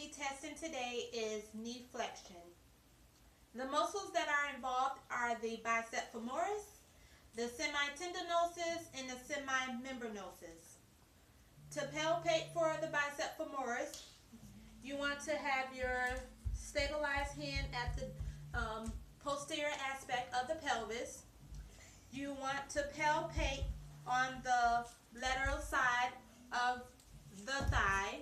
be testing today is knee flexion. The muscles that are involved are the biceps femoris, the semitendinosus, and the semimembranous. To palpate for the biceps femoris, you want to have your stabilized hand at the posterior aspect of the pelvis. You want to palpate on the lateral side of the thigh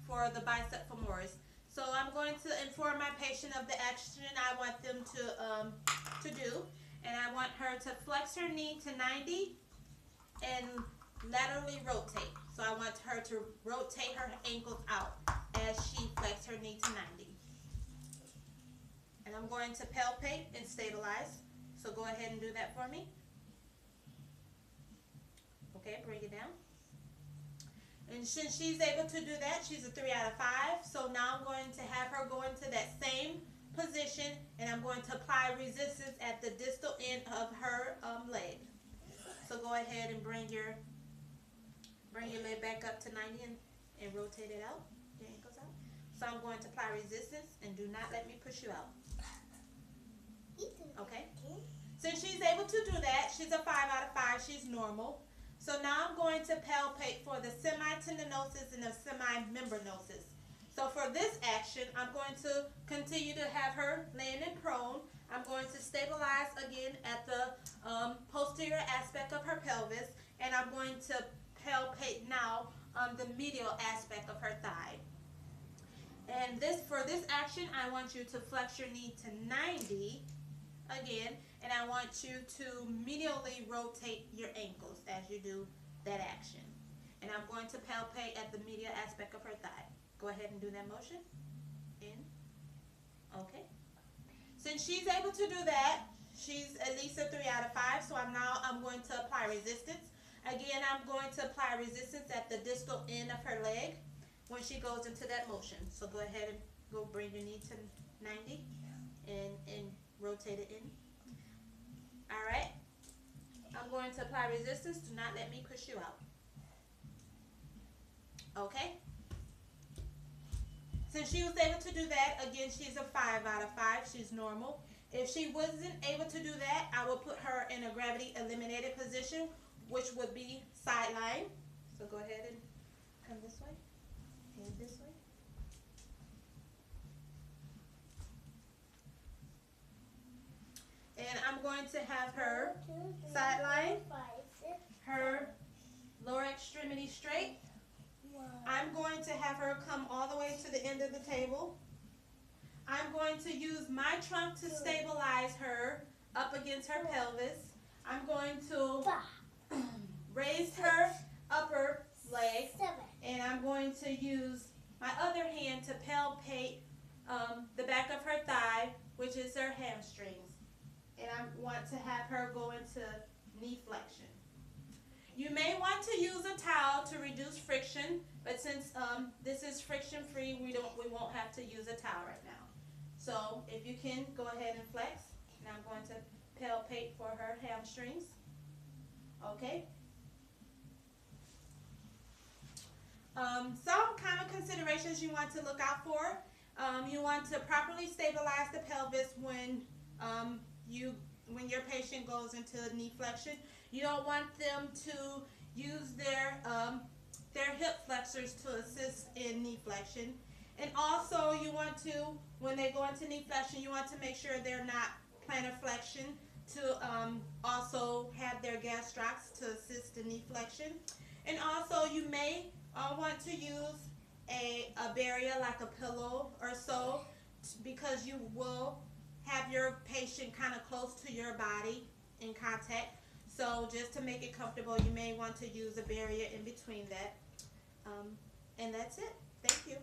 for the biceps femoris. So I'm going to inform my patient of the action I want them to do, and I want her to flex her knee to 90 and laterally rotate. So I want her to rotate her ankles out as she flexes her knee to 90. And I'm going to palpate and stabilize. So go ahead and do that for me. Okay, bring it down. And since she's able to do that, she's a 3 out of 5. So now I'm going to have her go into that same position, and I'm going to apply resistance at the distal end of her leg. So go ahead and bring your leg back up to 90 and rotate it out. Your ankles out. So I'm going to apply resistance, and do not let me push you out. Okay? Since she's able to do that, she's a 5 out of 5. She's normal. So now I'm going to palpate for the semitendinosus and the semimembranous. So for this action, I'm going to continue to have her landing prone. I'm going to stabilize again at the posterior aspect of her pelvis, and I'm going to palpate now on the medial aspect of her thigh. And for this action, I want you to flex your knee to 90 again, and I want you to medially rotate your ankles as you do that action. And I'm going to palpate at the medial aspect of her thigh. Go ahead and do that motion. In. Okay. Since she's able to do that, she's at least a 3 out of 5. So I'm going to apply resistance. Again, I'm going to apply resistance at the distal end of her leg when she goes into that motion. So go ahead and go bring your knee to 90 and rotate it in. Alright, I'm going to apply resistance. Do not let me push you out. Okay? Since she was able to do that, again, she's a 5 out of 5. She's normal. If she wasn't able to do that, I will put her in a gravity eliminated position, which would be sideline. So go ahead and come this way and this way. And I'm going to have her sideline, her lower extremity straight. I'm going to have her come all the way to the end of the table. I'm going to use my trunk to stabilize her up against her pelvis. I'm going to raise her upper leg, and I'm going to use my other hand to palpate the back of her thigh, which is her hamstrings. And I want to have her go into knee flexion. You may want to use a towel to reduce friction, but since this is friction free, we won't have to use a towel right now. So if you can, go ahead and flex. And I'm going to palpate for her hamstrings. Okay. Some common considerations you want to look out for. You want to properly stabilize the pelvis when your patient goes into knee flexion. You don't want them to use their hip flexors to assist in knee flexion. And also you want to, when they go into knee flexion, you want to make sure they're not plantar flexion to also have their gastrocs to assist in knee flexion. And also you may want to use a barrier like a pillow or so, because you will have your patient kind of close to your body in contact. So just to make it comfortable, you may want to use a barrier in between that. And that's it. Thank you.